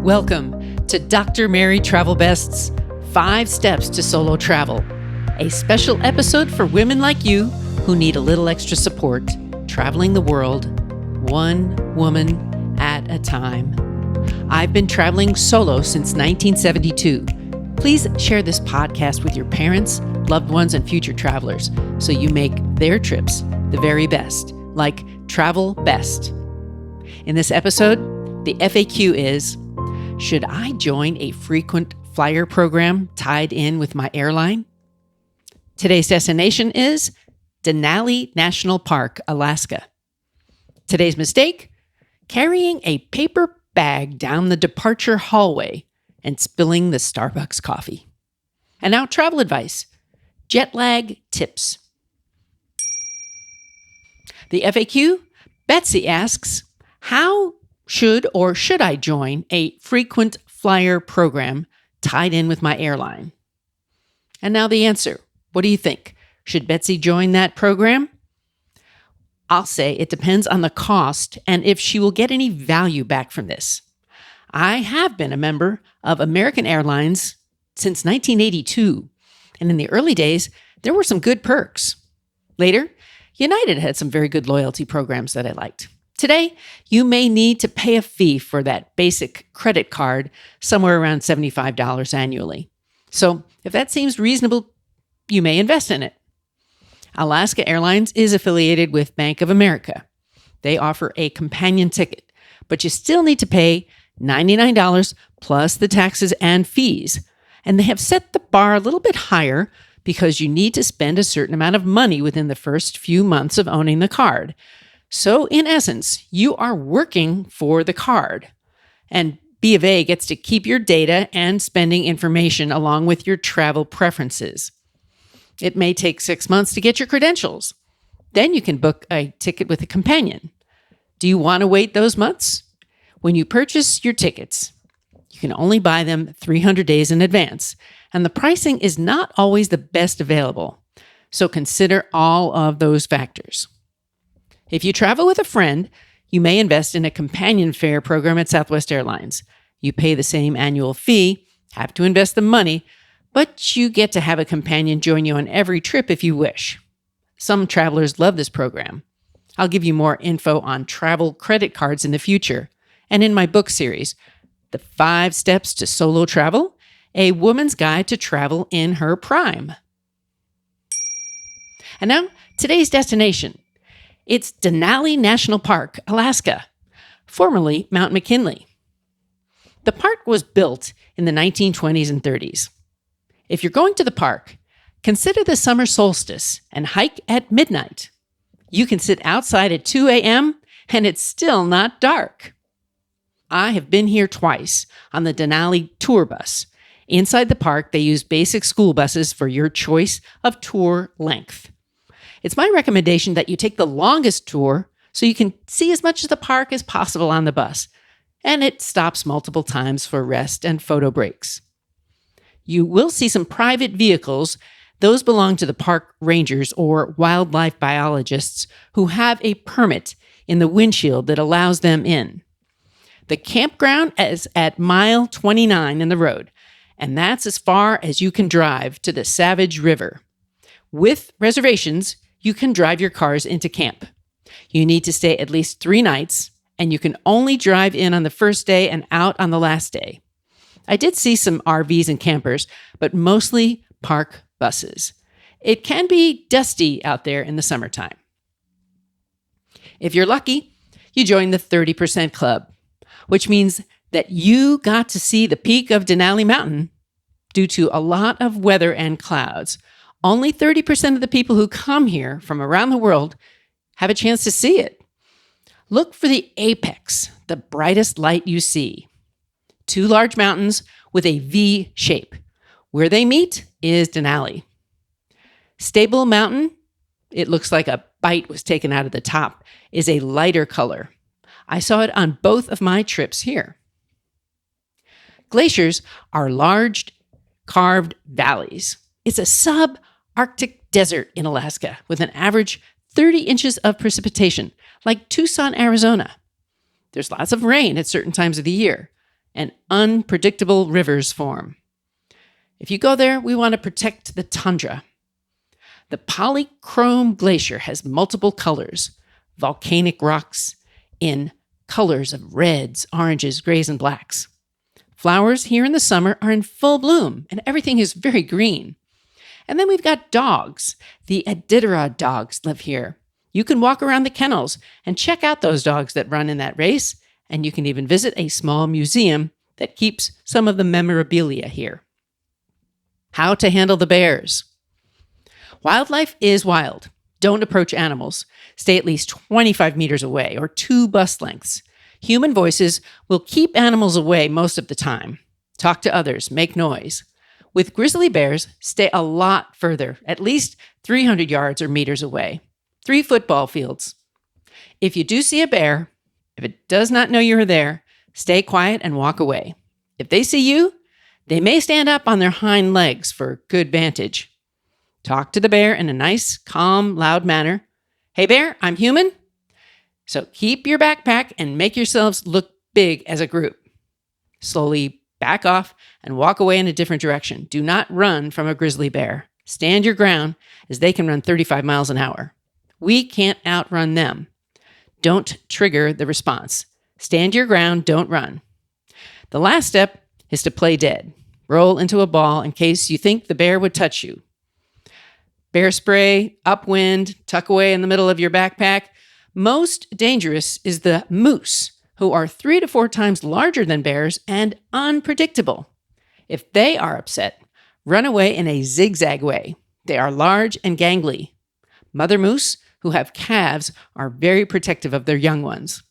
Welcome to Dr. Mary Travelbest's 5 Steps to Solo Travel, a special episode for women like you who need a little extra support traveling the world, one woman at a time. I've been traveling solo since 1972. Please share this podcast with your parents, loved ones, and future travelers so you make their trips the very best, like Travel Best. In this episode, the FAQ is, should I join a frequent flyer program tied in with my airline? Today's destination is Denali National Park, Alaska. Today's mistake, carrying a paper bag down the departure hallway and spilling the Starbucks coffee. And now travel advice, jet lag tips. The FAQ, Betsy asks, how should I join a frequent flyer program tied in with my airline? And now the answer. What do you think? Should Betsy join that program? I'll say it depends on the cost and if she will get any value back from this. I have been a member of American Airlines since 1982, and in the early days, there were some good perks. Later, United had some very good loyalty programs that I liked. Today, you may need to pay a fee for that basic credit card, somewhere around $75 annually. So if that seems reasonable, you may invest in it. Alaska Airlines is affiliated with Bank of America. They offer a companion ticket, but you still need to pay $99 plus the taxes and fees. And they have set the bar a little bit higher because you need to spend a certain amount of money within the first few months of owning the card. So in essence, you are working for the card. And B of A gets to keep your data and spending information along with your travel preferences. It may take 6 months to get your credentials. Then you can book a ticket with a companion. Do you want to wait those months? When you purchase your tickets, you can only buy them 300 days in advance, and the pricing is not always the best available. So consider all of those factors. If you travel with a friend, you may invest in a companion fare program at Southwest Airlines. You pay the same annual fee, have to invest the money, but you get to have a companion join you on every trip if you wish. Some travelers love this program. I'll give you more info on travel credit cards in the future. And in my book series, The 5 Steps to Solo Travel, a woman's guide to travel in her prime. And now, today's destination. It's Denali National Park, Alaska, formerly Mount McKinley. The park was built in the 1920s and 30s. If you're going to the park, consider the summer solstice and hike at midnight. You can sit outside at 2 a.m. and it's still not dark. I have been here twice on the Denali tour bus. Inside the park, they use basic school buses for your choice of tour length. It's my recommendation that you take the longest tour so you can see as much of the park as possible on the bus, and it stops multiple times for rest and photo breaks. You will see some private vehicles. Those belong to the park rangers or wildlife biologists who have a permit in the windshield that allows them in. The campground is at mile 29 in the road, and that's as far as you can drive to the Savage River. With reservations, you can drive your cars into camp. You need to stay at least 3 nights, and you can only drive in on the first day and out on the last day. I did see some RVs and campers, but mostly park buses. It can be dusty out there in the summertime. If you're lucky, you join the 30% club, which means that you got to see the peak of Denali Mountain due to a lot of weather and clouds. Only 30% of the people who come here from around the world have a chance to see it. Look for the apex, the brightest light you see. 2 large mountains with a V shape. Where they meet is Denali. Stable Mountain, it looks like a bite was taken out of the top, is a lighter color. I saw it on both of my trips here. Glaciers are large carved valleys. It's a sub-Arctic desert in Alaska with an average 30 inches of precipitation, like Tucson, Arizona. There's lots of rain at certain times of the year. and unpredictable rivers form. If you go there, we want to protect the tundra. The polychrome glacier has multiple colors, volcanic rocks in colors of reds, oranges, grays, and blacks. Flowers here in the summer are in full bloom, and everything is very green. And then we've got dogs. The Iditarod dogs live here. You can walk around the kennels and check out those dogs that run in that race, and you can even visit a small museum that keeps some of the memorabilia here. How to handle the bears. Wildlife is wild. Don't approach animals. Stay at least 25 meters away or 2 bus lengths. Human voices will keep animals away most of the time. Talk to others, make noise. With grizzly bears, stay a lot further, at least 300 yards or meters away. 3 football fields. If you do see a bear, if it does not know you're there, stay quiet and walk away. If they see you, they may stand up on their hind legs for good vantage. Talk to the bear in a nice, calm, loud manner. Hey bear, I'm human. So keep your backpack and make yourselves look big as a group. Slowly back off and walk away in a different direction. Do not run from a grizzly bear. Stand your ground, as they can run 35 miles an hour. We can't outrun them. Don't trigger the response. Stand your ground, don't run. The last step is to play dead. Roll into a ball in case you think the bear would touch you. Bear spray, upwind, tuck away in the middle of your backpack. Most dangerous is the moose, who are 3 to 4 times larger than bears and unpredictable. If they are upset, run away in a zigzag way. They are large and gangly. Mother moose, who have calves, are very protective of their young ones.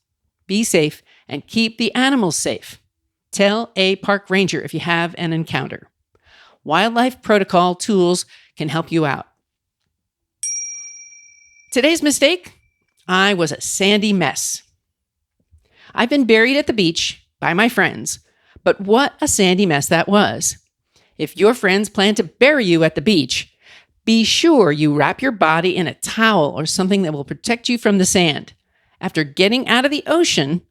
Be safe and keep the animals safe. Tell a park ranger if you have an encounter. Wildlife protocol tools can help you out. Today's mistake: I was a sandy mess. I've been buried at the beach by my friends, but what a sandy mess that was. If your friends plan to bury you at the beach, be sure you wrap your body in a towel or something that will protect you from the sand. After getting out of the ocean,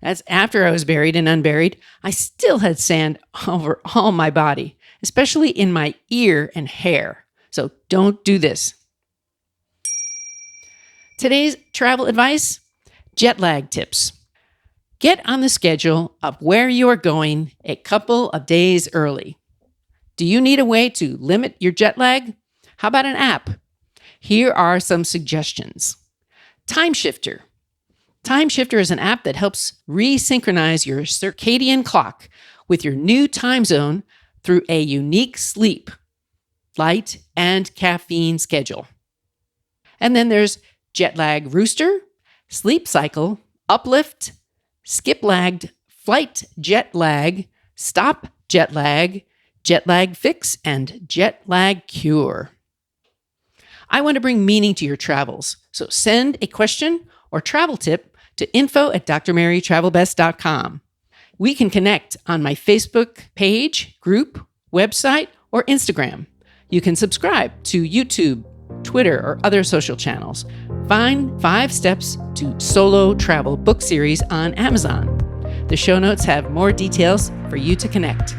that's after I was buried and unburied, I still had sand over all my body, especially in my ear and hair. So don't do this. Today's travel advice: jet lag tips. Get on the schedule of where you are going a couple of days early. Do you need a way to limit your jet lag? How about an app? Here are some suggestions. Time Shifter. Time Shifter is an app that helps resynchronize your circadian clock with your new time zone through a unique sleep, light, and caffeine schedule. And then there's Jet Lag Rooster, Sleep Cycle, Uplift, Skip Lagged, Flight Jet Lag, Stop Jet Lag Fix, and Jet Lag Cure. I want to bring meaning to your travels, so send a question or travel tip to info@drmarytravelbest.com. We can connect on my Facebook page, group, website, or Instagram. You can subscribe to YouTube, Twitter, or other social channels. Find 5 Steps to Solo Travel book series on Amazon. The show notes have more details for you to connect.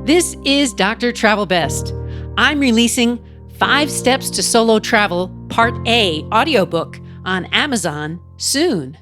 This is Dr. Travelbest. I'm releasing 5 Steps to Solo Travel Part A audiobook on Amazon soon.